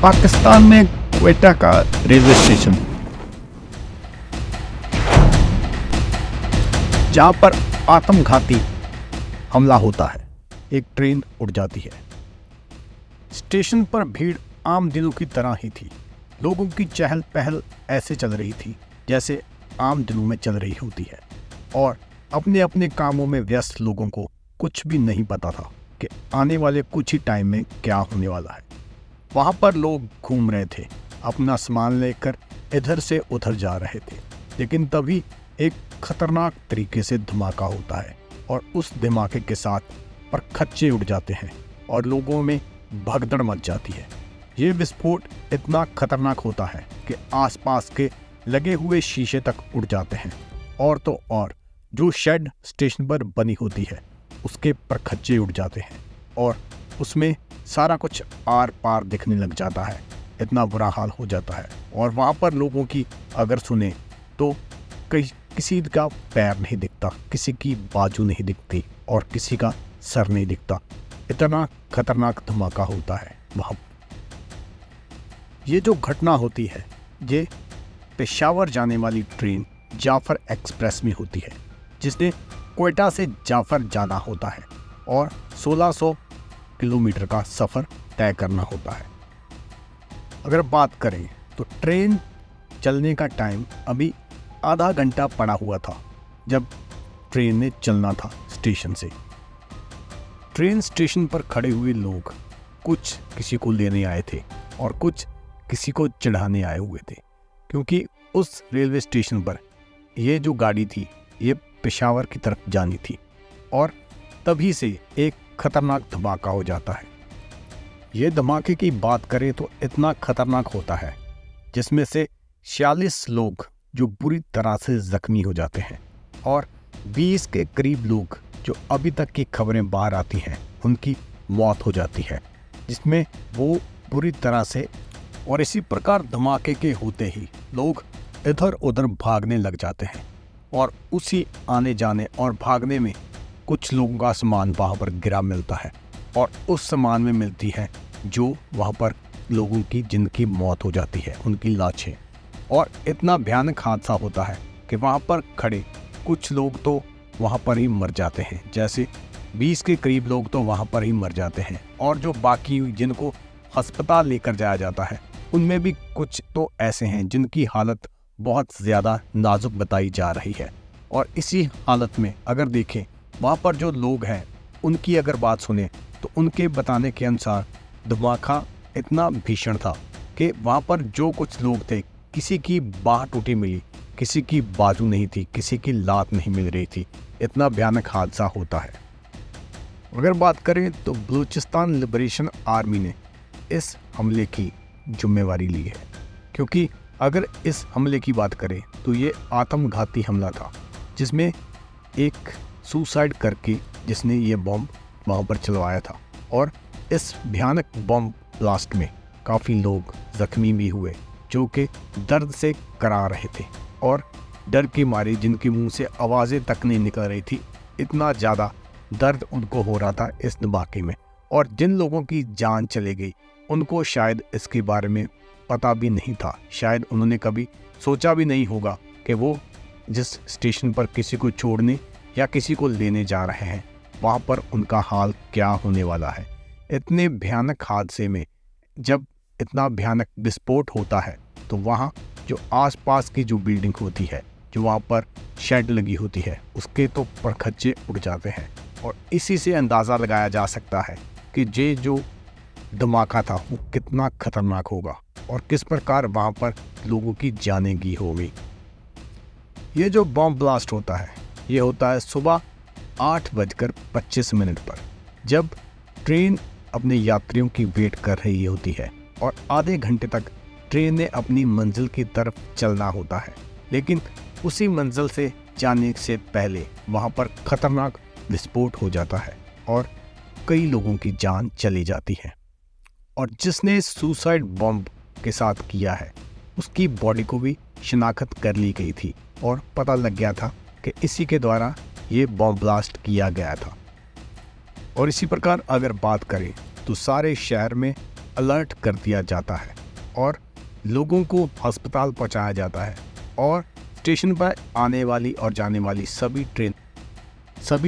पाकिस्तान में क्वेटा का railway station, जहां पर आत्मघाती हमला होता है। एक ट्रेन उड़ जाती है। स्टेशन पर भीड़ आम दिनों की तरह ही थी। लोगों की चहल पहल ऐसे चल रही थी जैसे आम दिनों में चल रही होती है, और अपने अपने कामों में व्यस्त लोगों को कुछ भी नहीं पता था कि आने वाले कुछ ही टाइम में क्या होने वाला है। वहाँ पर लोग घूम रहे थे, अपना सामान लेकर इधर से उधर जा रहे थे। लेकिन तभी एक खतरनाक तरीके से धमाका होता है, और उस धमाके के साथ परखच्चे उड़ जाते हैं और लोगों में भगदड़ मच जाती है। ये विस्फोट इतना खतरनाक होता है कि आसपास के लगे हुए शीशे तक उड़ जाते हैं, और तो और जो शेड स्टेशन पर बनी होती है उसके परखच्चे उड़ जाते हैं, और उसमें सारा कुछ आर पार दिखने लग जाता है। इतना बुरा हाल हो जाता है। और वहाँ पर लोगों की अगर सुने तो किसी का पैर नहीं दिखता, किसी की बाजू नहीं दिखती, और किसी का सर नहीं दिखता। इतना खतरनाक धमाका होता है वहाँ। ये जो घटना होती है ये पेशावर जाने वाली ट्रेन जाफर एक्सप्रेस में होती है, जिसने क्वेटा से जाफर जाना होता है और 1600 किलोमीटर का सफ़र तय करना होता है। अगर बात करें तो ट्रेन चलने का टाइम अभी आधा घंटा पड़ा हुआ था जब ट्रेन ने चलना था स्टेशन से। ट्रेन स्टेशन पर खड़े हुए लोग कुछ किसी को लेने आए थे और कुछ किसी को चढ़ाने आए हुए थे, क्योंकि उस रेलवे स्टेशन पर ये जो गाड़ी थी ये पेशावर की तरफ जानी थी। और तभी से एक खतरनाक धमाका हो जाता है। ये धमाके की बात करें तो इतना खतरनाक होता है जिसमें से 46 लोग जो बुरी तरह से जख्मी हो जाते हैं, और 20 के करीब लोग जो अभी तक की खबरें बाहर आती हैं उनकी मौत हो जाती है, जिसमें वो बुरी तरह से। और इसी प्रकार धमाके के होते ही लोग इधर उधर भागने लग जाते हैं, और उसी आने जाने और भागने में कुछ लोगों का सामान वहाँ पर गिरा मिलता है, और उस सामान में मिलती है जो वहाँ पर लोगों की जिनकी मौत हो जाती है, उनकी लाशें। और इतना भयानक हादसा होता है कि वहाँ पर खड़े कुछ लोग तो वहाँ पर ही मर जाते हैं, जैसे 20 के करीब लोग तो वहाँ पर ही मर जाते हैं, और जो बाकी जिनको अस्पताल लेकर जाया जाता है उनमें भी कुछ तो ऐसे हैं जिनकी हालत बहुत ज़्यादा नाजुक बताई जा रही है। और इसी हालत में अगर देखें वहाँ पर जो लोग हैं उनकी अगर बात सुने तो उनके बताने के अनुसार धमाका इतना भीषण था कि वहाँ पर जो कुछ लोग थे किसी की बाह टूटी मिली, किसी की बाजू नहीं थी, किसी की लात नहीं मिल रही थी। इतना भयानक हादसा होता है। अगर बात करें तो बलूचिस्तान लिबरेशन आर्मी ने इस हमले की जिम्मेवारी ली है, क्योंकि अगर इस हमले की बात करें तो ये आत्मघाती हमला था, जिसमें एक सुसाइड करके जिसने ये बॉम्ब वहाँ पर चलवाया था। और इस भयानक बॉम्ब ब्लास्ट में काफ़ी लोग जख्मी भी हुए जो कि दर्द से करा रहे थे, और डर के मारे जिनके मुंह से आवाज़ें तक नहीं निकल रही थी। इतना ज़्यादा दर्द उनको हो रहा था इस धमाके में। और जिन लोगों की जान चली गई उनको शायद इसके बारे में पता भी नहीं था, शायद उन्होंने कभी सोचा भी नहीं होगा कि वो जिस स्टेशन पर किसी को छोड़ने या किसी को लेने जा रहे हैं वहाँ पर उनका हाल क्या होने वाला है। इतने भयानक हादसे में जब इतना भयानक विस्फोट होता है तो वहाँ जो आसपास की जो बिल्डिंग होती है, जो वहाँ पर शेड लगी होती है, उसके तो परखच्चे उड़ जाते हैं। और इसी से अंदाज़ा लगाया जा सकता है कि ये जो धमाका था वो कितना खतरनाक होगा और किस प्रकार वहाँ पर लोगों की जानें गई होगी। ये जो बॉम्ब ब्लास्ट होता है ये होता है सुबह 8:25 पर, जब ट्रेन अपने यात्रियों की वेट कर रही होती है और आधे घंटे तक ट्रेन ने अपनी मंजिल की तरफ चलना होता है। लेकिन उसी मंजिल से जाने से पहले वहाँ पर खतरनाक विस्फोट हो जाता है और कई लोगों की जान चली जाती है। और जिसने सुसाइड बॉम्ब के साथ किया है उसकी बॉडी को भी शिनाख्त कर ली गई थी और पता लग गया था कि इसी के द्वारा ये बॉम्ब ब्लास्ट किया गया था। और इसी प्रकार अगर बात करें तो सारे शहर में अलर्ट कर दिया जाता है और लोगों को अस्पताल पहुंचाया जाता है और स्टेशन पर आने वाली और जाने वाली सभी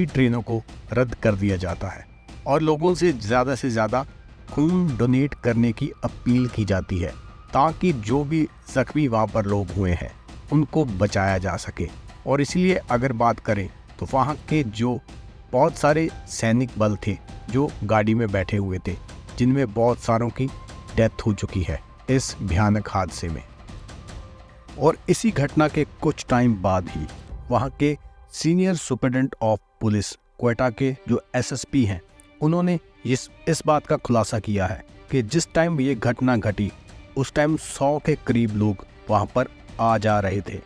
ट्रेनों को रद्द कर दिया जाता है और लोगों से ज़्यादा खून डोनेट करने की अपील की जाती है ताकि जो भी जख्मी वहाँ पर लोग हुए हैं उनको बचाया जा सके। और इसलिए अगर बात करें तो वहाँ के जो बहुत सारे सैनिक बल थे जो गाड़ी में बैठे हुए थे, जिनमें बहुत सारों की डेथ हो चुकी है इस भयानक हादसे में। और इसी घटना के कुछ टाइम बाद ही वहाँ के senior superintendent of police Quetta के जो एसएसपी हैं, उन्होंने इस बात का खुलासा किया है कि जिस टाइम ये घटना घटी उस टाइम 100 के करीब लोग वहाँ पर आ जा रहे थे,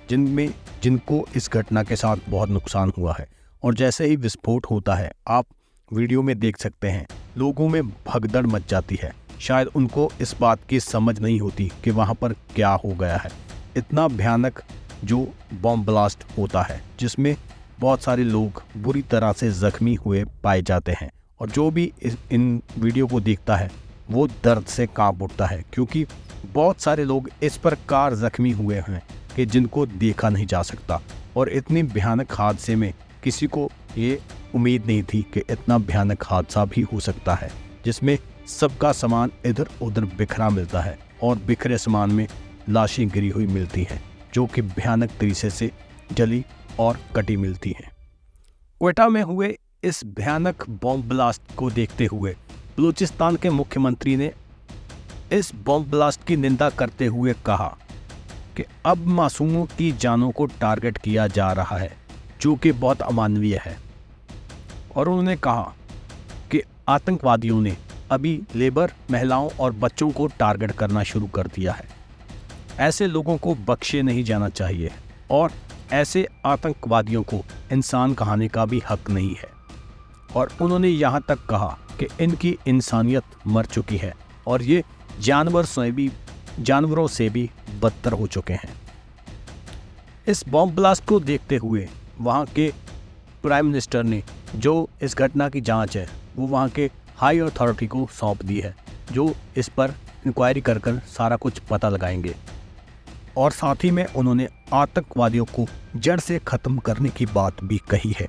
जिनको इस घटना के साथ बहुत नुकसान हुआ है। और जैसे ही विस्फोट होता है, आप वीडियो में देख सकते हैं, लोगों में भगदड़ मच जाती है। शायद उनको इस बात की समझ नहीं होती कि वहाँ पर क्या हो गया है। इतना भयानक जो बॉम्ब ब्लास्ट होता है जिसमें बहुत सारे लोग बुरी तरह से ज़ख्मी हुए पाए जाते हैं और जो भी इन वीडियो को देखता है वो दर्द से कांप उठता है, क्योंकि बहुत सारे लोग इस प्रकार ज़ख्मी हुए हैं कि जिनको देखा नहीं जा सकता। और इतनी भयानक हादसे में किसी को ये उम्मीद नहीं थी कि इतना भयानक हादसा भी हो सकता है, जिसमें सबका सामान इधर उधर बिखरा मिलता है और बिखरे सामान में लाशें गिरी हुई मिलती हैं जो कि भयानक तरीके से जली और कटी मिलती हैं। क्वेटा में हुए इस भयानक बॉम्ब ब्लास्ट को देखते हुए बलूचिस्तान के मुख्यमंत्री ने इस बॉम्ब ब्लास्ट की निंदा करते हुए कहा कि अब मासूमों की जानों को टारगेट किया जा रहा है, जो कि बहुत अमानवीय है। और उन्होंने कहा कि आतंकवादियों ने अभी लेबर, महिलाओं और बच्चों को टारगेट करना शुरू कर दिया है। ऐसे लोगों को बख्शे नहीं जाना चाहिए और ऐसे आतंकवादियों को इंसान कहने का भी हक नहीं है। और उन्होंने यहाँ तक कहा कि इनकी इंसानियत मर चुकी है और ये जानवरों से भी बदतर हो चुके हैं। इस बॉम्ब ब्लास्ट को देखते हुए वहाँ के प्राइम मिनिस्टर ने जो इस घटना की जांच है वो वहाँ के हाई अथॉरिटी को सौंप दी है, जो इस पर इंक्वायरी कर सारा कुछ पता लगाएंगे। और साथ ही में उन्होंने आतंकवादियों को जड़ से ख़त्म करने की बात भी कही है।